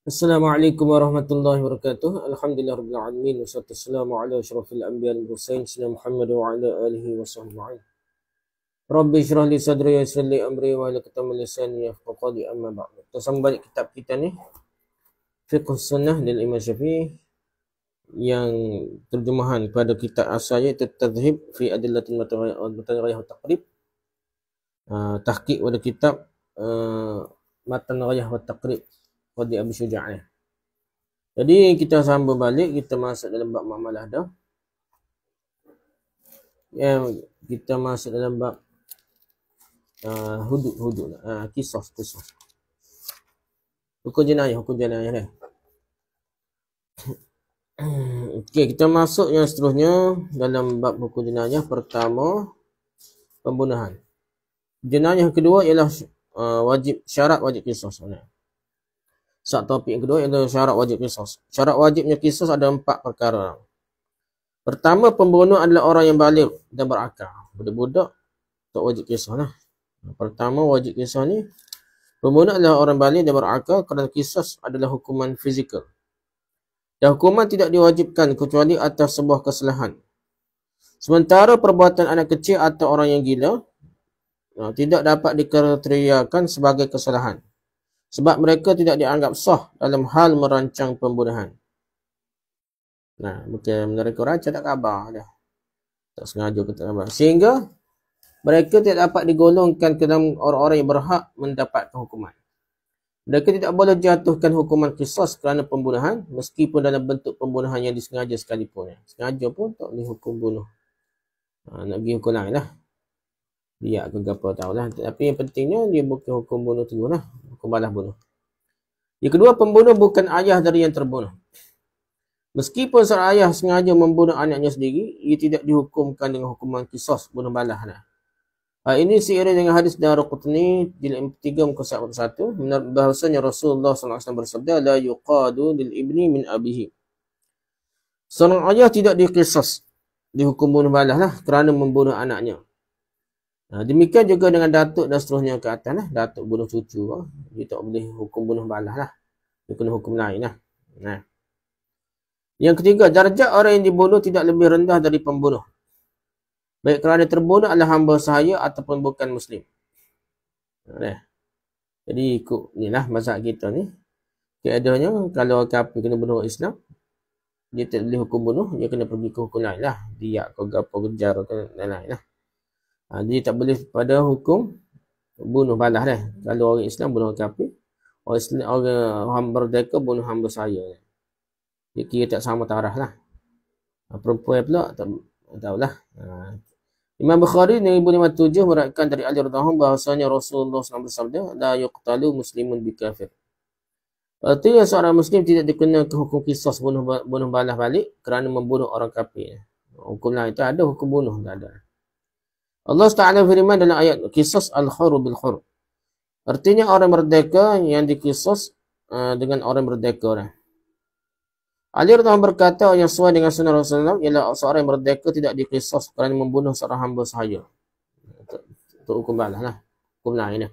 Assalamualaikum warahmatullahi wabarakatuh. Alhamdulillahirabbil alamin wassalatu wassalamu ala asyrafil anbiya'i wal mursalin sayyidina Muhammad wa ala alihi wasahbihi. Rabbi shrah li sadri wa yassir li amri wa hlul 'uqdatam min lisani yafqahu qawli amma ba'd. Kita sambung balik kitab kita ni Fiqh Sunnah dari Imam Syafi'i yang terjemahan pada kitab asal iaitu Tadhhib fi Adillatil Mutaghayyirah wa Taqrib. Tahqiq pada kitab Matan Ghayah wa Taqrib Qadi Abu Syuja'. Jadi kita sambung balik, kita masuk dalam bab muamalah dah. Kita masuk dalam bab hudud qisas. Hukum jenayah dah. Okey, kita masuk yang seterusnya dalam bab hukum jenayah. Pertama, pembunuhan. Jenayah kedua ialah syarat wajib qisas. Topik yang kedua ialah syarat wajib qisas. Syarat wajibnya qisas ada 4 perkara. Pertama, pembunuh adalah orang yang baligh dan berakal. Budak-budak tak wajib qisas lah. Pertama, wajib qisas ni pembunuh adalah orang baligh dan berakal kerana qisas adalah hukuman fizikal. Dan hukuman tidak diwajibkan kecuali atas sebuah kesalahan. Sementara perbuatan anak kecil atau orang yang gila tidak dapat dikriteriakan sebagai kesalahan. Sebab mereka tidak dianggap sah dalam hal merancang pembunuhan. Bukan mereka rancang tak khabar dah. Tak sengaja ke tak khabar. Sehingga mereka tidak dapat digolongkan ke dalam orang-orang yang berhak mendapatkan hukuman. Mereka tidak boleh jatuhkan hukuman qisas kerana pembunuhan meskipun dalam bentuk pembunuhan yang disengaja sekalipun. Sengaja pun tak boleh hukum bunuh. Nak pergi hukum lain lah. Dia ke apa tahulah. Tapi yang pentingnya dia bukan hukum bunuh tu lah. Hukum balas bunuh. Yang kedua, pembunuh bukan ayah dari yang terbunuh. Meskipun seorang ayah sengaja membunuh anaknya sendiri, ia tidak dihukumkan dengan hukuman qisas bunuh balas. Ini seiring dengan hadis Daraqutni jilid 3 muka 41, bahawasanya Rasulullah SAW bersabda, la yuqadu lil ibni min abihi. Seorang ayah tidak diqisas, dihukum bunuh balas lah kerana membunuh anaknya. Demikian juga dengan datuk dan seterusnya ke atas lah. Datuk bunuh cucu dia tak boleh hukum bunuh balas lah. Dia kena hukum lain lah. Yang ketiga, darjat orang yang dibunuh tidak lebih rendah dari pembunuh. Baik kerana terbunuh adalah hamba sahaya ataupun bukan muslim. Jadi ikut ni lah mazhab kita ni. Keadaannya kalau kafir kena bunuh orang Islam, dia tak boleh hukum bunuh, dia kena pergi ke hukum lain lah. Dia ke apa kejar ke lain-lain lah. Dia tak boleh pada hukum bunuh balas dah. Kalau orang Islam bunuh orang kafir, orang hamba merdeka bunuh hamba sahaya. Dia kira tak sama taraf lah. Perempuan pula tak tahulah. Imam Bukhari 1507 meriwayatkan dari Ali radhiyallahu anhu bahwasanya Rasulullah SAW bersabda, la yuqtalu muslimun bi kafir. Artinya seorang muslim tidak dikenakan hukum qisas bunuh balas balik kerana membunuh orang kafir. Hukum lain itu ada, hukum bunuh tak ada. Allah Ta'ala firman dalam ayat qisas al-hur bil hur. Artinya orang merdeka yang diqisas dengan orang merdeka. Ali radhiyallahu berkata yang sesuai dengan sunnah Rasulullah ialah seorang yang merdeka tidak diqisas kerana membunuh seorang hamba sahaya. Itu hukum balas lah. Hukum lain lah.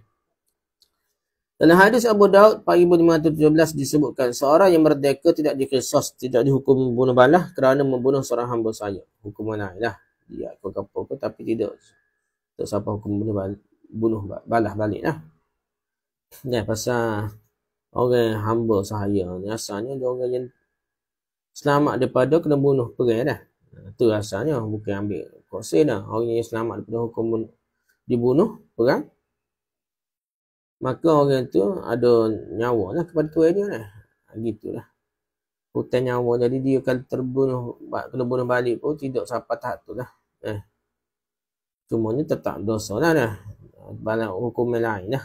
Dalam hadis Abu Daud 4517 disebutkan seorang yang merdeka tidak diqisas, tidak dihukum bunuh balas kerana membunuh seorang hamba sahaya. Hukum lain lah. Dia apa-apa tapi tidak siapa hukum bunuh balas balik lah. Pasal orang hamba sahaya ni asalnya dia orang yang selamat daripada kena bunuh perang dah. Itu asalnya, bukan ambil kosen dah. Orang yang selamat daripada hukum dibunuh perang, maka orang tu ada nyawa lah kepada tuan dia lah. Gitulah. Hutang nyawa, jadi dia kalau terbunuh, kena bunuh balik pun tidak sampai tahap tu lah. Cumanya tetap dosa lah. Banyak hukum lain lah.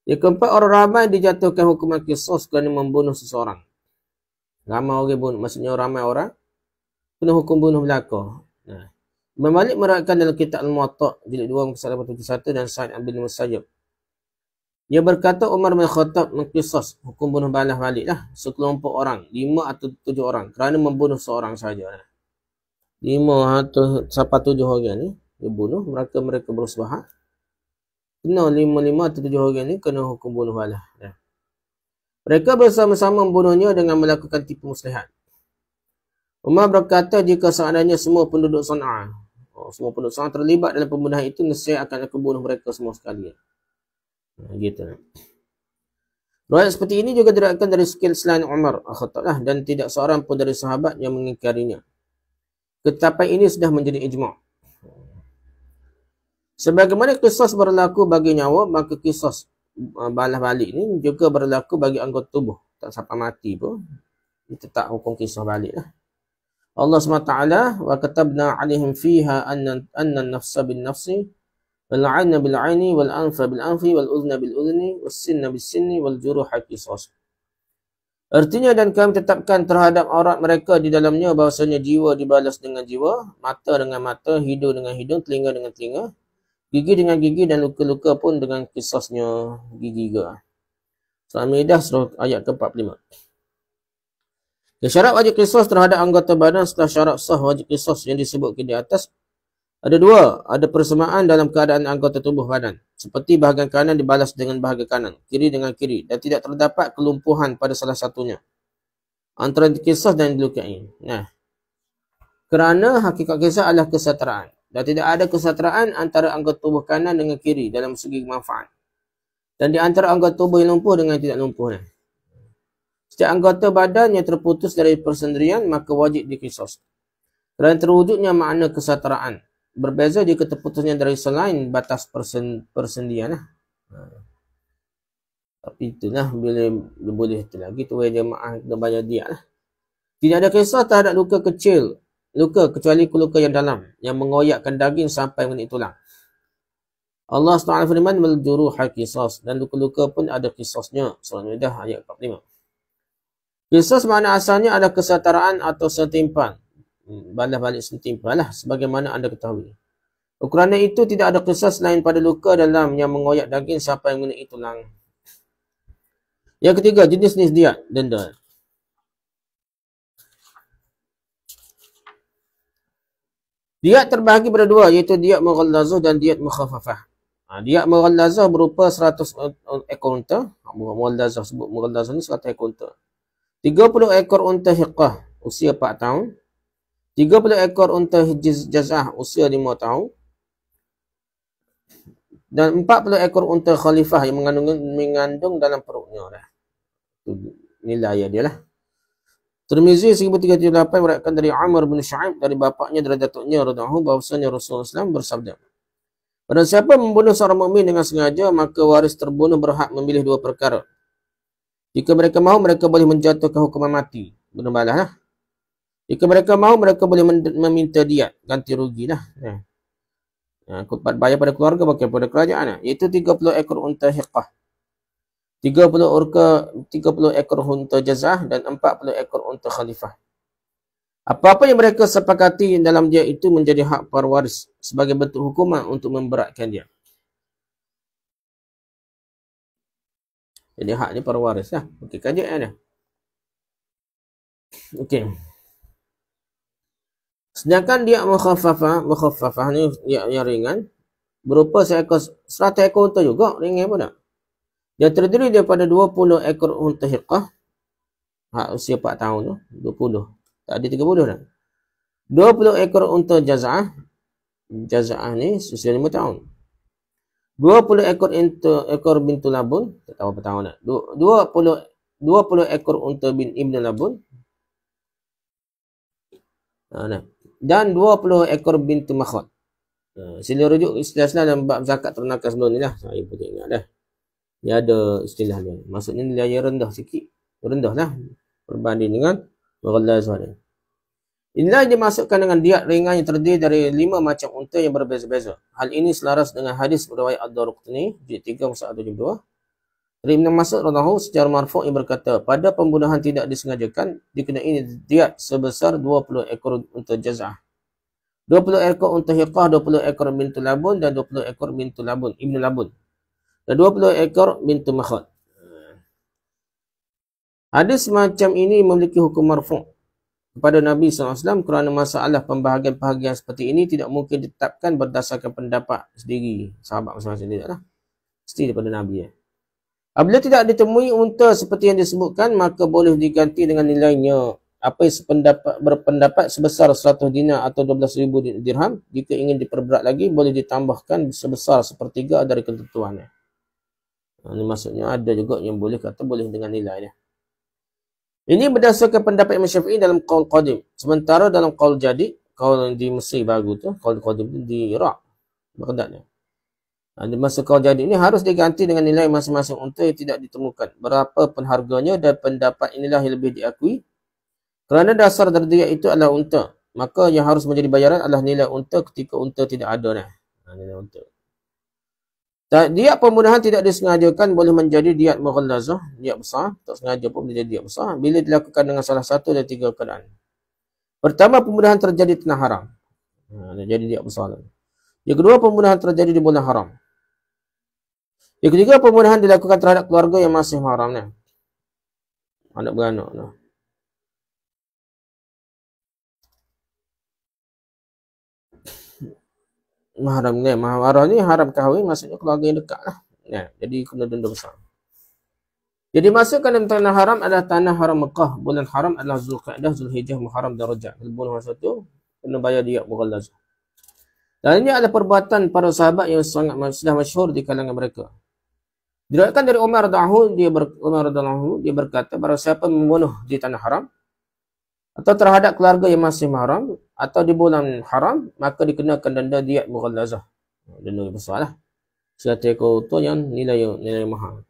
Yang keempat, orang ramai dijatuhkan hukuman qisas kerana membunuh seseorang. Ramai orang bunuh, maksudnya ramai orang kena hukum bunuh belaka. Imam Malik meriwayatkan dalam kitab Al-Muwatta jilid 2 muka 171 dan Sa'id bin Musayyib. Dia berkata Umar bin Khattab mengqisas hukum bunuh balas balik lah sekelompok orang, 5 atau 7 orang kerana membunuh seorang saja. 5 atau sampai 7 orang ni dia bunuh, mereka berusaha kena 5 atau 7 orang ni kena hukum bunuh balas. Mereka bersama-sama membunuhnya dengan melakukan tipu muslihat. Umar berkata, jika seandainya semua penduduk Sana'a, semua penduduk Sana'a terlibat dalam pembunuhan itu, nescaya akan aku bunuh mereka semua sekali. Gitu. Riwayat seperti ini juga diriwayatkan dari sekian selain Umar Khattab dan tidak seorang pun dari sahabat yang mengingkarinya. Ketetapan ini sudah menjadi ijma'. Sebagaimana qisas berlaku bagi nyawa, maka qisas balas balik ni juga berlaku bagi anggota tubuh. Tak sampai mati pun, kita tak hukum kisah balik lah. Allah SWT, wa katabna alaihim fiha anna an-nafsa bin nafsi, wal 'ayna bil 'ayni, wal anfa bil anfi, wal udhna bil udhni, was sinna bis sinni, wal juruha qisas. Artinya, dan kami tetapkan terhadap aurat mereka di dalamnya bahawasanya jiwa dibalas dengan jiwa, mata dengan mata, hidung dengan hidung, telinga dengan telinga, gigi dengan gigi, dan luka-luka pun dengan kisasnya gigi juga. Surah Al-Maidah ayat ke-45. Syarat wajib qisas terhadap anggota badan setelah syarat sah wajib qisas yang disebutkan di atas ada dua. Ada persamaan dalam keadaan anggota tubuh badan, seperti bahagian kanan dibalas dengan bahagian kanan, kiri dengan kiri, dan tidak terdapat kelumpuhan pada salah satunya antara qisas dan dilukai. Kerana hakikat qisas adalah kesetaraan, dan tidak ada kesetaraan antara anggota tubuh kanan dengan kiri dalam segi manfaat, dan di antara anggota tubuh yang lumpuh dengan tidak lumpuh. Setiap anggota badan yang terputus dari persendirian maka wajib diqisas, kerana terwujudnya makna kesetaraan. Berbeza jika terputusnya dari selain batas persendirian. Tapi itulah, bila boleh itu lagi tu jemaah kena bayar dia lah. Tidak ada kisah terhadap luka kecil, luka kecuali luka yang dalam, yang mengoyakkan daging sampai menit tulang. Allah SWT firman, wal juruha qisas, dan luka-luka pun ada kisasnya. Surah Al-Maidah ayat 45. Qisas makna asalnya adalah kesetaraan atau setimpal. Balas balik setimpal lah, sebagaimana anda ketahui. Kerana itu tidak ada qisas lain pada luka dalam yang mengoyak daging sampai mengenai tulang. Yang ketiga, jenis-jenis diat, denda. Diat terbahagi pada dua, iaitu diat mughallazah dan diat mukhaffafah. Diat mughallazah berupa 100 ekor unta. Mughallazah sebut mughallazah ni 100 ekor unta. 30 ekor unta hiqah usia 4 tahun. 30 ekor unta jazah usia 5 tahun. Dan 40 ekor unta khalifah yang mengandung dalam perutnya. Nilai dia lah. Tirmizi 1338 meriwayatkan dari Amr bin Shu'aib dari bapaknya dari datuknya radhiyallahu bahwasanya Rasulullah SAW bersabda, pada siapa membunuh seorang mukmin dengan sengaja, maka waris terbunuh berhak memilih dua perkara. Jika mereka mahu, mereka boleh menjatuhkan hukuman mati, bunuh balas lah. Jika mereka mahu, mereka boleh meminta diat, ganti rugi lah. Bayar pada keluarga, bukan pada kerajaan. Iaitu 30 ekor unta hiqah, 30 ekor unta jazah, dan 40 ekor unta khalifah. Apa-apa yang mereka sepakati dalam dia itu menjadi hak para waris sebagai bentuk hukuman untuk memberatkan dia. Jadi hak ni para waris lah. Okey, kajian ada. Okey. Sedangkan dia mukhaffafah ni yang ringan, berupa 100 ekor unta juga, ringan pun tak. Dia terdiri daripada 20 ekor unta hiqah, hak usia 4 tahun tu, 20. Tak ada 30 dah. 20 ekor unta jaza'ah. Jaza'ah ni usia 5 tahun. 20 ekor bintu labun. Tak tahu apa tahun dah. 20 ekor unta ibn labun. Dan 20 ekor bintu makhot. Sila rujuk istilah-istilah dalam bab zakat ternakan sebelum ni lah. Saya pun tak ingat dah. Dia ada istilah dia. Maksudnya nilai rendah sikit. Rendah lah. Berbanding dengan mughallazah ni. Inilah yang dimasukkan dengan diat ringan yang terdiri dari 5 macam unta yang berbeza-beza. Hal ini selaras dengan hadis riwayat Ad-Darqutni jilid 3 muka 172. Dari Ibn Mas'ud radhiyallahu secara marfu' yang berkata, pada pembunuhan tidak disengajakan dikenai diat sebesar 20 ekor unta jazah, 20 ekor unta hiqah, 20 ekor bintu labun, dan 20 ekor bintu labun, ibnu labun, dan 20 ekor bintu makhot. Hadis semacam ini memiliki hukum marfu' kepada Nabi SAW kerana masalah pembahagian-pembahagian seperti ini tidak mungkin ditetapkan berdasarkan pendapat sendiri sahabat masing-masing, tidaklah. Mesti daripada Nabi. Apabila tidak ditemui unta seperti yang disebutkan, maka boleh diganti dengan nilainya. Apa yang berpendapat sebesar 100 dinar atau 12,000 dirham. Jika ingin diperberat lagi, boleh ditambahkan sebesar sepertiga dari ketentuannya. Ini maksudnya ada juga yang boleh kata boleh dengan nilainya. Ini berdasarkan pendapat Imam Syafi'i dalam qaul qadim. Sementara dalam qaul jadid, qaul di Mesir baru tu, qaul qadim di Iraq, Baghdad. Di masa qaul jadid ini harus diganti dengan nilai masing-masing unta yang tidak ditemukan. Berapa pun harganya, dan pendapat inilah yang lebih diakui. Kerana dasar dari diat itu adalah unta, maka yang harus menjadi bayaran adalah nilai unta ketika unta tidak ada. Nilai unta. Diat pembunuhan tidak disengajakan boleh menjadi diat mughallazah, diat besar. Tak sengaja pun menjadi diat besar bila dilakukan dengan salah satu dari 3 keadaan. Pertama, pembunuhan terjadi tanah haram. Jadi diat besar. Yang kedua, pembunuhan terjadi di bulan haram. Yang ketiga, pembunuhan dilakukan terhadap keluarga yang masih haram. Anak beranak. Mahram ni haram kahwin, maksudnya keluarga yang dekat lah. Jadi kena denda besar. Jadi masukkan dalam tanah haram adalah tanah haram Mekah. Bulan haram adalah Zulqa'dah, Zulhijjah, Muharram dan Rajab. Bulan masa tu kena bayar diat mughallazah. Dan ini adalah perbuatan para sahabat yang sangat sudah masyhur di kalangan mereka. Diriwayatkan dari Umar radhiyallahu anhu, dia berkata, barang siapa membunuh di tanah haram atau terhadap keluarga yang masih haram atau di bulan haram, maka dikenakan denda diat mughallazah. Denda yang besar lah. 100 ekor tu yang nilai mahal.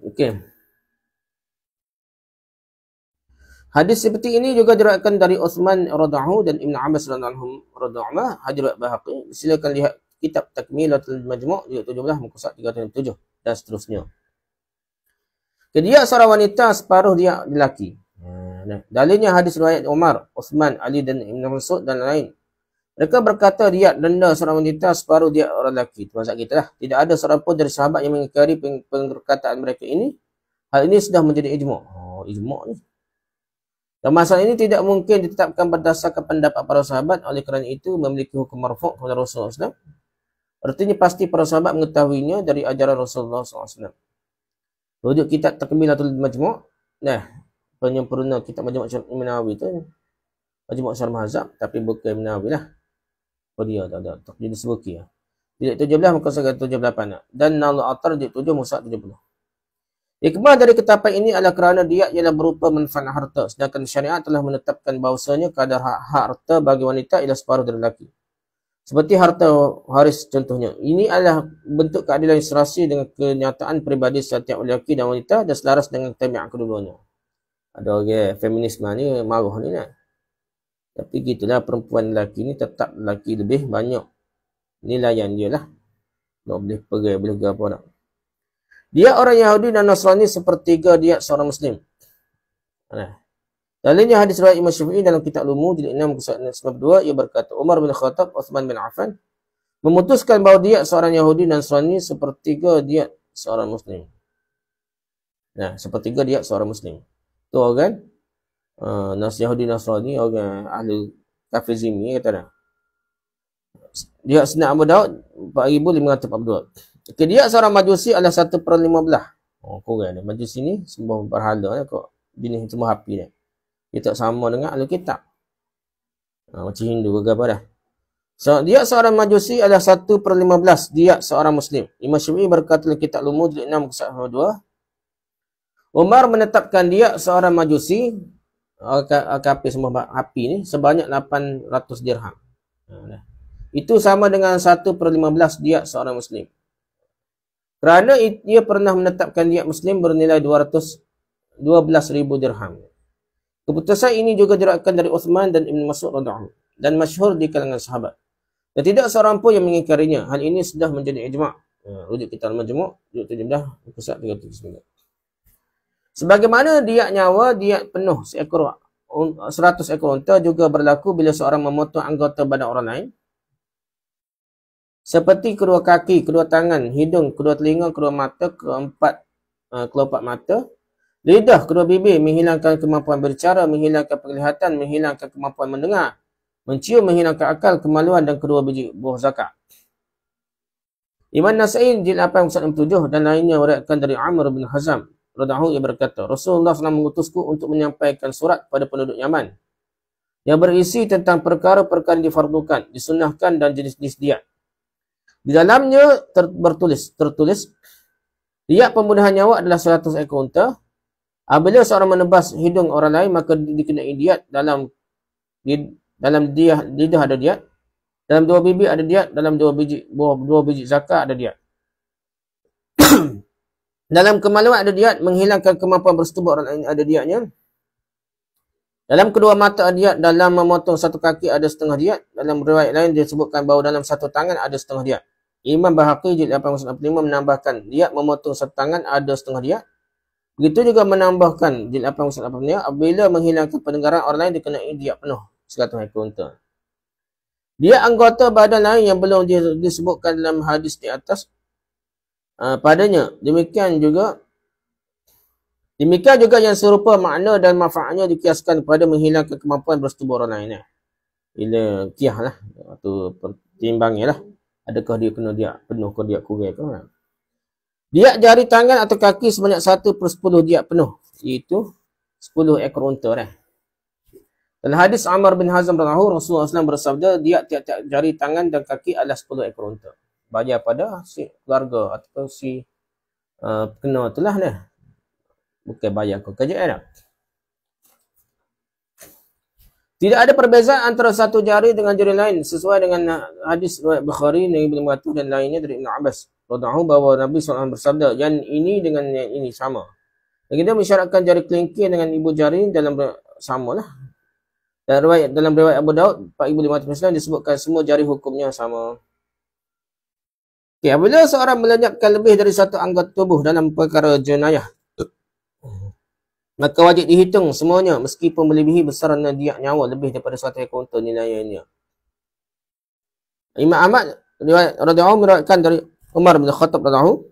Okey. Hadis seperti ini juga diriwayatkan dari Uthman radhiyallahu dan Ibn Abbas radhiyallahu anhu, hadis Bahaqi. Silakan lihat kitab Takmilatul Majmu' jilid 17 muka surat 307 dan seterusnya. Dia seorang wanita, separuh dia lelaki. Dalilnya hadis riwayat Umar, Uthman, Ali dan Ibn Mas'ud dan lain. Mereka berkata diat denda seorang wanita, separuh dia orang lelaki. Itu maksud kita lah. Tidak ada seorang pun dari sahabat yang mengingkari perkataan mereka ini. Hal ini sudah menjadi ijma'. Ijma' ni. Dan masalah ini tidak mungkin ditetapkan berdasarkan pendapat para sahabat. Oleh kerana itu memiliki hukum marfu' kepada Rasulullah SAW. Artinya pasti para sahabat mengetahuinya dari ajaran Rasulullah SAW. Rujuk kitab Takmilatul Majmu'. Penyempurna kitab Majmu' Imam Nawawi tu. Majmu' Syarh Mazhab, tapi bukan Imam Nawawi lah. Dia tak ada. Tak jadi sebuki lah. Jilid 17 muka surat 78. Dan Naul Atar jilid 7 muka surat 70. Hikmah dari ketetapan ini adalah kerana diat ialah berupa manfaat harta. Sedangkan syariat telah menetapkan bahawasanya kadar hak harta bagi wanita ialah separuh dari lelaki. Seperti harta waris contohnya. Ini adalah bentuk keadilan yang serasi dengan kenyataan peribadi setiap lelaki dan wanita dan selaras dengan tabiat kedua-duanya. Ada orang feminisme ni marah ni lah. Tapi gitulah, perempuan lelaki ni tetap lelaki lebih banyak nilaian dia lah. Tak boleh perai, boleh apa nak. Dia orang Yahudi dan Nasrani sepertiga dia seorang Muslim. Dalilnya hadis riwayat Imam Syafi'i dalam kitab Lumu jilid 6 muka 92, ia berkata Umar bin Khattab, Uthman bin Affan memutuskan bahawa dia seorang Yahudi dan Nasrani sepertiga dia seorang Muslim. Sepertiga dia seorang Muslim. Tu orang Yahudi Nasrani, orang ahli kafir zimmi kata dah. Dia Sunan Abu Daud 4542. Dia seorang Majusi adalah 1/15. Korang ni Majusi ni sembah berhala kok jenis semua api ni. Dia tak sama dengan ahli kitab. Macam Hindu ke apa dah. So, dia seorang Majusi adalah 1/15 dia seorang Muslim. Imam Syafi'i berkata dalam kitab Lumu jilid 6 muka 2. Umar menetapkan dia seorang Majusi kafir sembah api ni sebanyak 800 dirham. Itu sama dengan 1/15 dia seorang Muslim. Kerana ia pernah menetapkan dia Muslim bernilai 12,000 dirham. Keputusan ini juga diriwayatkan dari Uthman dan Ibn Mas'ud radhiyallahu dan masyhur di kalangan sahabat. Dan tidak seorang pun yang mengingkarinya. Hal ini sudah menjadi ijma'. Rujuk kitab Al-Majmu' jilid 17 muka surat 339. Sebagaimana diat nyawa, diat penuh 100 ekor unta juga berlaku bila seorang memotong anggota badan orang lain. Seperti kedua kaki, kedua tangan, hidung, kedua telinga, kedua mata, kelopak mata, lidah, kedua bibir, menghilangkan kemampuan berbicara, menghilangkan penglihatan, menghilangkan kemampuan mendengar, mencium, menghilangkan akal, kemaluan dan kedua biji buah zakat. Imam Nasai jilid 8 167 dan lainnya meriwayatkan dari Amr bin Hazam radhiyallahu anhu berkata, Rasulullah SAW mengutusku untuk menyampaikan surat pada penduduk Yaman yang berisi tentang perkara-perkara yang difardukan, disunnahkan dan jenis-jenis diat. Di dalamnya tertulis diat pembunuhan nyawa adalah 100 ekor unta. Apabila seorang menebas hidung orang lain maka dikenai diat. Dalam lidah ada diat, dalam 2 bibir ada diat, dalam 2 biji zakat ada diat. Dalam kemaluan ada diat, menghilangkan kemampuan bersetubuh orang lain ada diatnya. Dalam kedua mata ada diat, dalam memotong satu kaki ada setengah diat. Dalam riwayat lain disebutkan bahawa dalam satu tangan ada setengah diat. Imam Bahaqi jilid 865 menambahkan diat memotong satu tangan ada setengah diat. Begitu juga menambahkan jilid 885 apabila menghilangkan pendengaran orang lain dikenai diat penuh 100 ekor unta. Diat anggota badan lain yang belum disebutkan dalam hadis di atas padanya. Demikian juga yang serupa makna dan manfaatnya dikiaskan kepada menghilangkan kemampuan bersetubuh orang lain. Bila kiah lah, atau pertimbangnya lah. Adakah dia kena diat penuh ke diat kurang ke? Diat jari tangan atau kaki sebanyak 1/10 diat penuh. Iaitu 10 ekor unta. Dalam hadis Amr bin Hazam radhiyallahu anhu, Rasulullah SAW bersabda, diat tiap-tiap jari tangan dan kaki adalah 10 ekor unta. Bayar pada si keluarga atau si kena itulah ni. Bukan bayar ke kerjaan. Tidak ada perbezaan antara satu jari dengan jari lain sesuai dengan hadis riwayat Bukhari dari Ibnu Mas'ud dan lainnya dari Ibnu Abbas radhiyallahu bahawa Nabi SAW bersabda, yang ini dengan yang ini sama. Dan kita mensyaratkan jari kelingking dengan ibu jari dalam samalah. Dan dalam riwayat Abu Daud 4509 disebutkan semua jari hukumnya sama. Okay, apabila seorang melenyapkan lebih dari satu anggota tubuh dalam perkara jenayah, maka wajib dihitung semuanya meskipun melebihi besaran diat nyawa lebih daripada 1 ekor unta nilainya. Imam Ahmad radhiyallahu meriwayatkan dari Umar bin Khattab radhiyallahu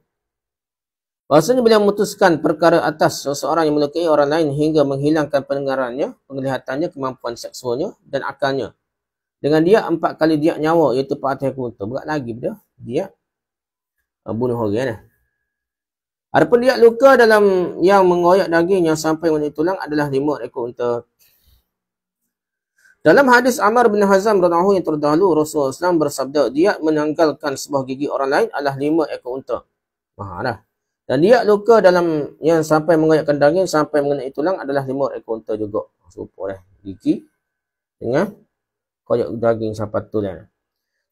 bahwasanya beliau memutuskan perkara atas seseorang yang melukai orang lain hingga menghilangkan pendengarannya, penglihatannya, kemampuan seksualnya dan akalnya. Dengan dia 4 kali diat nyawa iaitu 4 ekor unta. Berat lagi pada diat bunuh orang. Adapun diat luka dalam yang mengoyak daging yang sampai mengenai tulang adalah 5 ekor unta. Dalam hadis Amr bin Hazam radhiyallahu yang terdahulu, Rasulullah SAW bersabda, diat menanggalkan sebuah gigi orang lain adalah 5 ekor unta. Dan diat luka dalam yang sampai mengoyakkan daging sampai mengenai tulang adalah 5 ekor unta juga. Supaya gigi dengan koyak daging sampai tulang.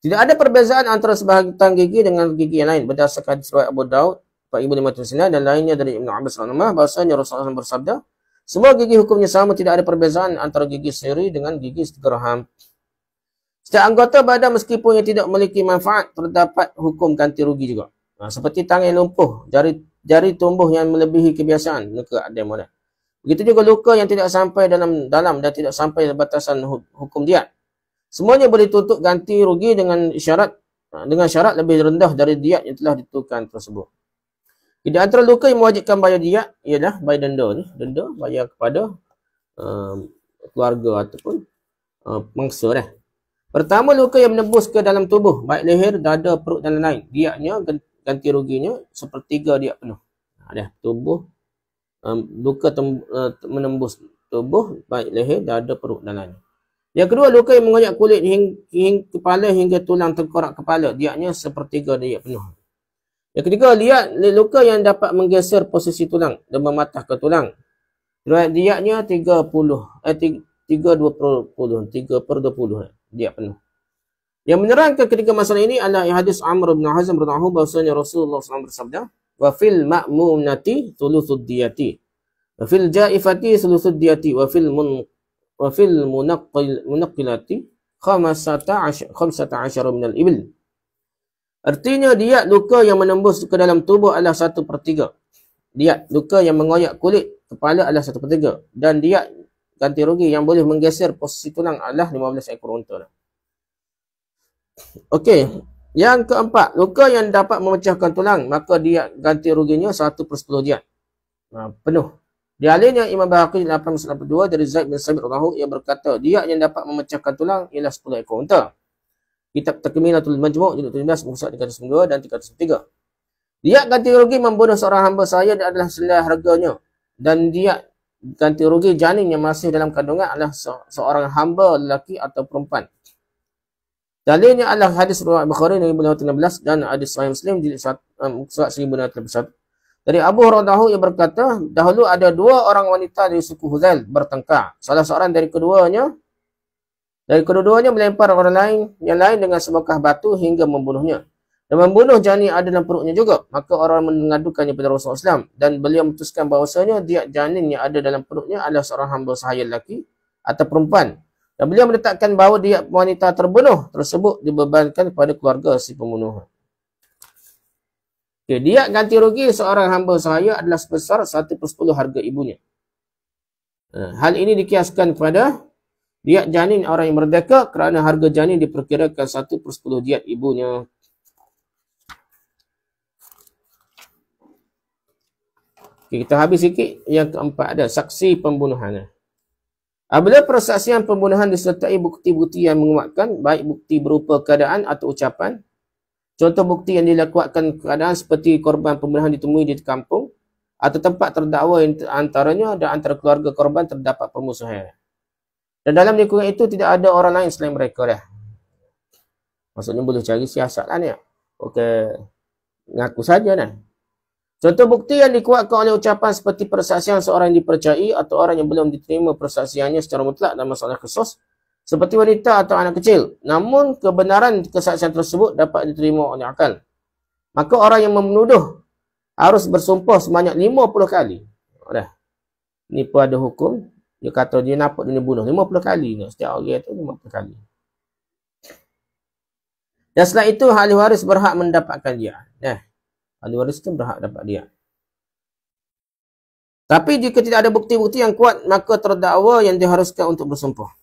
Tidak ada perbezaan antara sebahagian gigi dengan gigi yang lain berdasarkan riwayat Abu Daud 4509 dan lainnya dari Ibnu Abbas radhiyallahu bahwasanya Rasulullah SAW bersabda, semua gigi hukumnya sama, tidak ada perbezaan antara gigi seri dengan gigi geraham. Setiap anggota badan meskipun yang tidak memiliki manfaat terdapat hukum ganti rugi juga. Seperti tangan yang lumpuh, jari tumbuh yang melebihi kebiasaan, luka ada. Begitu juga luka yang tidak sampai dalam dan tidak sampai batasan hukum diat. Semuanya boleh tuntut ganti rugi dengan syarat lebih rendah dari diat yang telah ditentukan tersebut. Di antara luka yang mewajibkan bayar diat ialah bayar denda ni. Denda bayar kepada keluarga ataupun mangsa . Pertama, luka yang menembus ke dalam tubuh, baik leher, dada, perut dan lain-lain. Diatnya, ganti ruginya sepertiga diat penuh. Tubuh, luka menembus tubuh, baik leher, dada, perut dan lain-lain. Yang kedua, luka yang mengoyak kulit hingga kepala hingga tulang tengkorak kepala. Diatnya sepertiga diat penuh. Yang ketiga, luka yang dapat menggeser posisi tulang dan mematahkan tulang. Diatnya 3/20 diat penuh. Yang menerangkan ketiga masalah ini adalah hadis Amr bin Hazam radhiyallahu bahwasanya Rasulullah SAW bersabda, wa fil ma'munati thuluthud diyati, wa fil ja'ifati thuluthud diyati, wa fil munaqqilati 15 min al-ibil. Artinya diat luka yang menembus ke dalam tubuh adalah 1/3. Diat luka yang mengoyak kulit kepala adalah 1/3. Dan diat ganti rugi yang boleh menggeser posisi tulang adalah 15 ekor unta. Okey. Yang keempat, luka yang dapat memecahkan tulang, maka diat ganti ruginya 1/10 diat. Penuh. Di alinnya Imam Bahaqi 892 dari Zaid bin Sabit radhiyallahu yang berkata, diat yang dapat memecahkan tulang ialah 10 ekor unta. Kitab Takmilatul Majmu' jilid 17 muka surat 302 dan 303. Dia ganti rugi membunuh seorang hamba sahaya adalah senilai harganya, dan dia ganti rugi janin yang masih dalam kandungan adalah seorang hamba lelaki atau perempuan. Dalilnya adalah hadis riwayat Bukhari 1516 dan hadis Sahih Muslim jilid surat 1631. Dari Abu Hurairah yang berkata, dahulu ada dua orang wanita dari suku Huzail bertengkar. Salah seorang dari kedua-duanya melempar orang yang lain dengan sebongkah batu hingga membunuhnya. Dan membunuh janin ada dalam perutnya juga. Maka orang mengadukannya kepada Rasulullah SAW dan beliau memutuskan bahawasanya dia janin yang ada dalam perutnya adalah seorang hamba sahaya lelaki atau perempuan. Dan beliau menetapkan bahawa dia wanita terbunuh tersebut dibebankan kepada keluarga si pembunuh. Okay, dia ganti rugi seorang hamba sahaya adalah sebesar 1/10 harga ibunya. Hal ini dikiaskan kepada diat janin orang yang merdeka kerana harga janin diperkirakan 1/10 diat ibunya. Okay, kita habis sikit. Yang keempat ada saksi pembunuhan. Apabila persaksian pembunuhan disertai bukti-bukti yang menguatkan, baik bukti berupa keadaan atau ucapan. Contoh bukti yang dilakukan keadaan seperti korban pembunuhan ditemui di kampung atau tempat terdakwa yang antaranya dan antara keluarga korban terdapat permusuhan. Dan dalam lingkungan itu tidak ada orang lain selain mereka dah. Maksudnya boleh cari siasat lah ni. Okey, ngaku saja dah. Contoh bukti yang dikuatkan oleh ucapan seperti persaksian seorang yang dipercayai atau orang yang belum diterima persaksiannya secara mutlak dalam masalah khusus, seperti wanita atau anak kecil. Namun, kebenaran kesaksian tersebut dapat diterima oleh akal. Maka orang yang menuduh harus bersumpah sebanyak 50 kali. Dah. Ni pun ada hukum. Dia kata dia nampak dia bunuh 50 kali. Setiap orang itu 50 kali. Dan setelah itu, ahli waris berhak mendapatkan dia. Ahli waris itu berhak dapat dia. Tapi jika tidak ada bukti-bukti yang kuat, maka terdakwa yang diharuskan untuk bersumpah.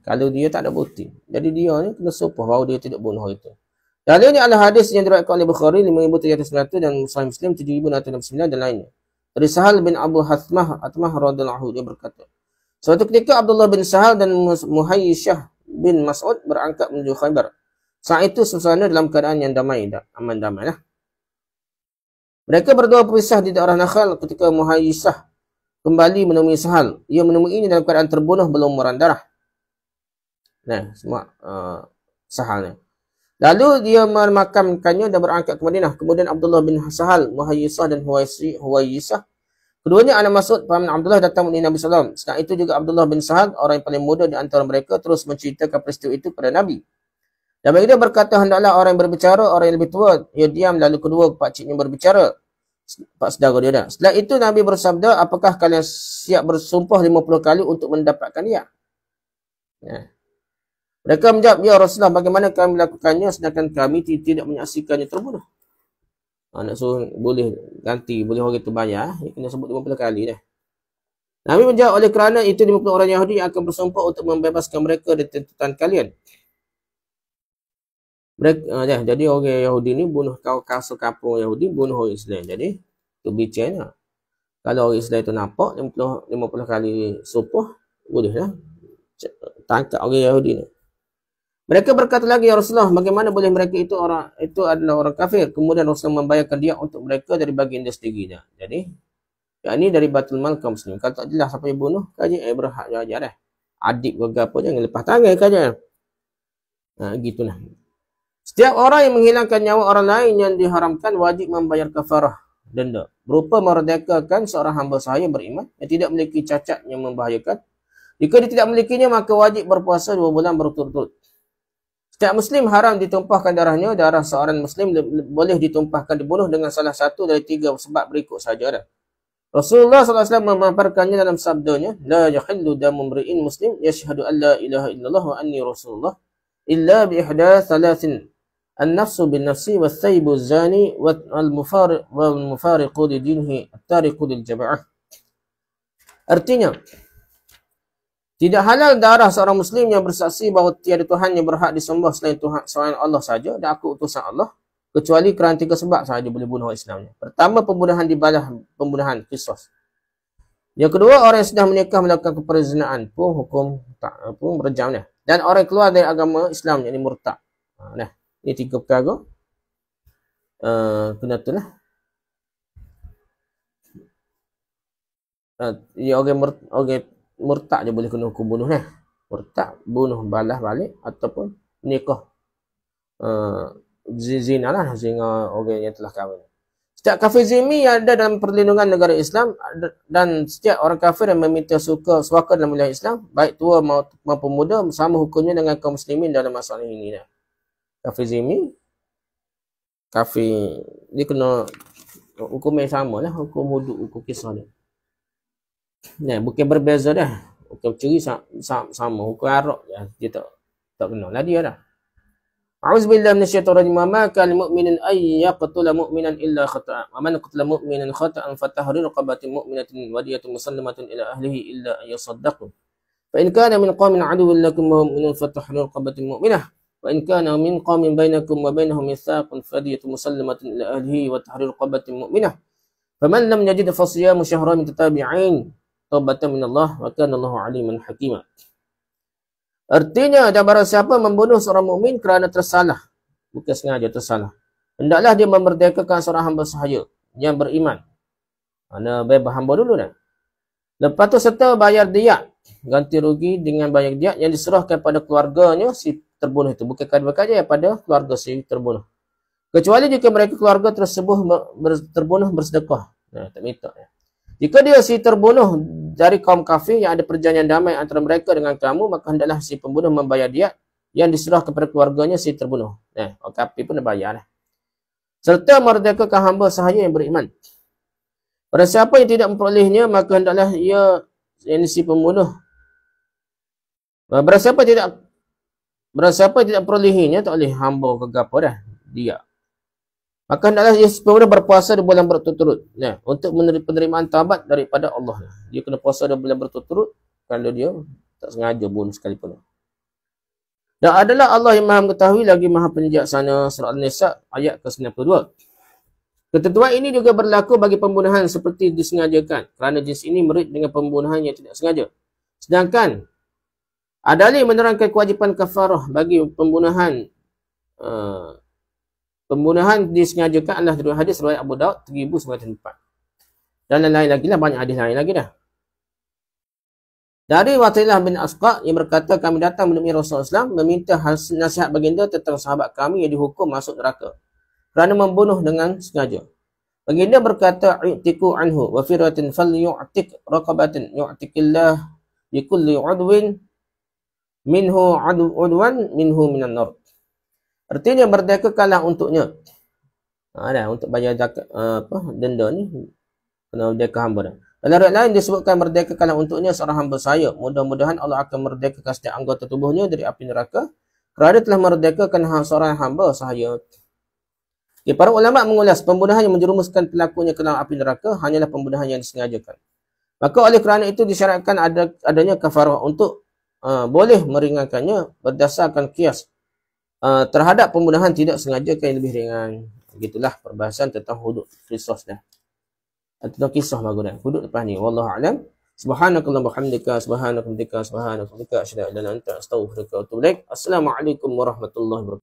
Kalau dia tak ada bukti. Jadi dia ni kena sumpah bahawa dia tidak bunuh itu. Dalilnya adalah hadis yang diriwayatkan oleh Bukhari 5,309 dan Sahih Muslim 7,669 dan lainnya. Dari Sahal bin Abu Hathmah radhiyallahu anhu, dia berkata, suatu ketika Abdullah bin Sahal dan Muhayyishah bin Mas'ud berangkat menuju Khaybar. Saat itu suasana dalam keadaan yang damai, aman damai lah. Mereka berdua berpisah di daerah Nakhal ketika Muhayyishah kembali menemui Sahal. Ia menemuinya dalam keadaan terbunuh belum merah darah. Semua Sahal ni. Lalu dia memakamkannya dan berangkat ke Madinah. Kemudian Abdullah bin Sahal, Muhayyishah dan Huwayyisah, keduanya anak Mas'ud, paman Abdullah, datang menemui Nabi SAW. Setelah itu juga Abdullah bin Sahal, orang yang paling muda di antara mereka, terus menceritakan peristiwa itu kepada Nabi. Dan baginda berkata, hendaklah orang yang berbicara, orang yang lebih tua, ia diam, lalu kedua pakciknya berbicara. Pak saudara dia dah. Setelah itu Nabi bersabda, apakah kalian siap bersumpah 50 kali untuk mendapatkan dia? Mereka menjawab, ya Rasulullah, bagaimana kami melakukannya sedangkan kami tidak menyaksikannya terbunuh? Nak suruh boleh ganti, boleh orang itu bayar, dia kena sebut 50 kali dah. Nabi menjawab, oleh kerana itu 50 orang Yahudi yang akan bersumpah untuk membebaskan mereka dari tuntutan kalian. Mereka, jadi orang Yahudi ni bunuh kawasan kampung Yahudi, bunuh orang Islam. Jadi, itu bicaranya. Kalau orang Islam itu nampak 50 kali sumpah, boleh lah. Tangkap orang Yahudi ni. Mereka berkata lagi, ya Rasulullah, bagaimana boleh mereka itu adalah orang kafir. Kemudian Rasulullah membayarkan dia untuk mereka dari baginda sendirinya. Jadi, yang ini dari Batul Mal kaum Muslim. Kalau tak jelas siapa yang bunuh, kaji berhak ajar dah. Adik ke apa, jangan lepas tangan kaji. Gitulah. Setiap orang yang menghilangkan nyawa orang lain yang diharamkan wajib membayar kafarah denda berupa merdekakan seorang hamba sahaya beriman yang tidak memiliki cacat yang membahayakan. Jika dia tidak memilikinya, maka wajib berpuasa 2 bulan berturut-turut. Setiap Muslim haram ditumpahkan darahnya. Darah seorang Muslim boleh ditumpahkan dibunuh dengan salah satu dari 3 sebab berikut saja. Rasulullah SAW memaparkannya dalam sabdanya, la yahillu damu mri'in muslim yashhadu an la ilaha illallah wa anni rasulullah illa bi ihda thalathin. An-nafsu bin-nafsi was-sayyibu az-zani wal-mufariqu li-dinihi at-tariqu lil-jama'ah. Artinya, tidak halal darah seorang Muslim yang bersaksi bahawa tiada Tuhan yang berhak disembah selain Tuhan, selain Allah saja, dan aku utusan Allah, kecuali kerana 3 sebab sahaja boleh bunuh orang Islamnya. Pertama, pembunuhan dibalas pembunuhan, qisas. Yang kedua, orang yang sedang menikah melakukan perzinaan pun hukum rejamnya. Dan orang keluar dari agama Islam, yakni murtad. Nah, ini 3 perkara. Kena tu lah. Ya, orang murtad je boleh kena hukum bunuh lah. Murtad, bunuh, balas balik ataupun nikah. Zina lah, zina orang yang telah kahwin. Setiap kafir zimmi yang ada dalam perlindungan negara Islam dan setiap orang kafir yang meminta suaka dalam wilayah Islam, baik tua maupun muda, sama hukumnya dengan kaum muslimin dalam masalah ini. Kafir zimmi, kafir, dia kena hukum yang sama lah, hukum hudud, hukum kisah dia. Nah, bukan berbeza dah. Hukum curi sama, hukum arak dia tak kena lah dia dah. A'udzubillahi minasyaitonir rajim. Ma kana lil mu'minin ay yaqtula mu'minan illa khata'an. Wa man qatala mu'minan khata'an fatahriru raqabatin mu'minatin wa diyatun musallamatin ila ahlihi illa an yasaddaqu. Fa in kana min qaumin 'aduwwin lakum wa hum mu'minun fatahriru raqabatin mu'minah. Wa in kana min qaumin bainakum wa bainahum mitsaqun fadiyatun musallamatin ila ahlihi wa tahriru raqabatin mu'minah. Faman lam yajid fa siyamu shahrayn mutatabi'ain taubatan min Allah wa kana Allahu 'aliman hakima. Artinya, dan barang siapa membunuh seorang mukmin kerana tersalah, bukan sengaja tersalah, hendaklah dia memerdekakan seorang hamba sahaya yang beriman. Mana bebas hamba dulu dah. Lepas tu serta bayar diat, ganti rugi dengan bayar diat yang diserahkan pada keluarganya si terbunuh itu, bukan kadang-kadang pada keluarga si terbunuh. Kecuali jika mereka keluarga terbunuh bersedekah. Nah, tak minta. Jika dia si terbunuh dari kaum kafir yang ada perjanjian damai antara mereka dengan kamu, maka hendaklah si pembunuh membayar diat yang diserah kepada keluarganya si terbunuh. Orang kafir pun dah bayar lah. Serta merdekakan hamba sahaya yang beriman. Pada siapa yang tidak memperolehnya, maka hendaklah ia yang si pembunuh. Pada siapa tidak memperolehinya, tak boleh hamba ke apa dah dia. Maka hendaklah dia pembunuh berpuasa 2 bulan berturut-turut. Untuk penerimaan taubat daripada Allah. Dia kena puasa 2 bulan berturut-turut kalau dia tak sengaja bunuh sekalipun. Dan adalah Allah yang maha mengetahui lagi maha penjaksana. Surah An-Nisa ayat ke-92. Ketentuan ini juga berlaku bagi pembunuhan seperti disengajakan. Kerana jenis ini mirip dengan pembunuhan yang tidak sengaja. Sedangkan Adali menerangkan kewajipan kafarah bagi pembunuhan disengajakan adalah dari hadis riwayat Abu Daud 1904. Dan lain-lain lagi lah, banyak hadis lain lagi dah. Dari Watilah bin Asqa yang berkata, kami datang menemui Rasulullah SAW meminta nasihat baginda tentang sahabat kami yang dihukum masuk neraka kerana membunuh dengan sengaja. Baginda berkata, i'tiku anhu wa firatin fal yu'tik raqabatin yu'tikillah bi kulli 'udwin minhu 'udwan minhu minan nar. Artinya merdekakanlah untuknya. Untuk bayar zakat denda ni kena merdeka hamba dah. Dalam riwayat lain disebutkan merdekakanlah untuknya seorang hamba saya. Mudah-mudahan Allah akan merdekakan setiap anggota tubuhnya dari api neraka kerana telah merdekakan seorang hamba sahaya. Para ulama mengulas pembunuhan yang menjerumuskan pelakunya ke dalam api neraka hanyalah pembunuhan yang disengajakan. Maka oleh kerana itu disyaratkan adanya kafarah untuk boleh meringankannya berdasarkan qiyas terhadap pembunuhan tidak sengaja yang lebih ringan. Begitulah perbahasan tentang hudud qisas dah. Tentang kisah bagus dah. Hudud lepas ni. Wallahu a'lam. Subhanakallahumma bihamdika subhanaka asyhadu an la ilaha illa anta astaghfiruka wa atubu ilaik. Assalamualaikum warahmatullahi wabarakatuh.